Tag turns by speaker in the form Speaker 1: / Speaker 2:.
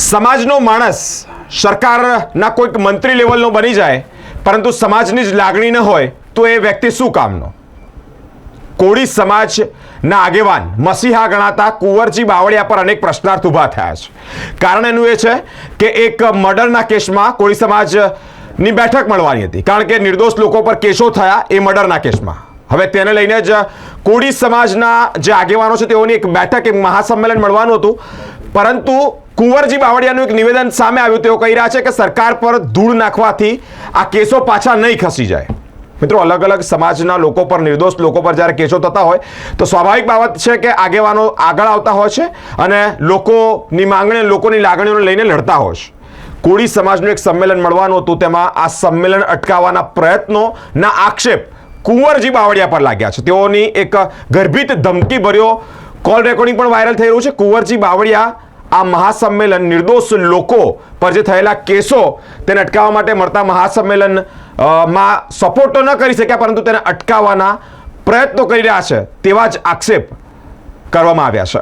Speaker 1: સમાજનો માણસ સરકારના કોઈક મંત્રી લેવલનો બની જાય પરંતુ સમાજની જ લાગણી ન હોય તો એ વ્યક્તિ શું કામનો? કોળી સમાજના આગેવાન મસીહા ગણાતા કુંવરજી બાવળિયા પર અનેક પ્રશ્નાર્થ ઊભા થયા છે. કારણ એનું એ છે કે એક મર્ડરના કેસમાં કોળી સમાજની બેઠક મળવાની હતી, કારણ કે નિર્દોષ લોકો પર કેસો થયા એ મર્ડરના કેસમાં. હવે તેને લઈને જ કોળી સમાજના જે આગેવાનો છે તેઓની એક બેઠક, એક મહાસંમેલન મળવાનું હતું, પરંતુ કુંવરજી બાવળિયાનું એક નિવેદન સામે આવ્યું. તેઓ કહી રહ્યા છે કે સરકાર પર ધૂળ નાખવાથી આ કેસો પાછા નહીં ખસી જાય. મિત્રો, અલગ અલગ સમાજના લોકો પર, નિર્દોષ લોકો પર જ્યારે કેસો થતા હોય તો સ્વાભાવિક બાબત છે કે આગેવાનો આગળ આવતા હોય છે અને લોકોની માંગણી, લોકોની લાગણીઓને લઈને લડતા હોય છે. કોળી સમાજનું એક સંમેલન મળવાનું હતું, તેમાં આ સંમેલન અટકાવવાના પ્રયત્નોના આક્ષેપ કુંવરજી બાવળિયા પર લાગ્યા છે. તેઓની એક ગર્ભિત ધમકી ભર્યો કોલ રેકોર્ડિંગ પણ વાયરલ થઈ રહ્યું છે. કુંવરજી બાવળિયા આ મહાસંમેલન, નિર્દોષ લોકો પર જે થયેલા કેસો તેને અટકાવવા માટે મળતા મહાસંમેલન માં સપોર્ટ તો ન કરી શક્યા, પરંતુ તેને અટકાવવાના પ્રયત્નો કરી રહ્યા છે તેવા જ આક્ષેપ કરવામાં આવ્યા છે.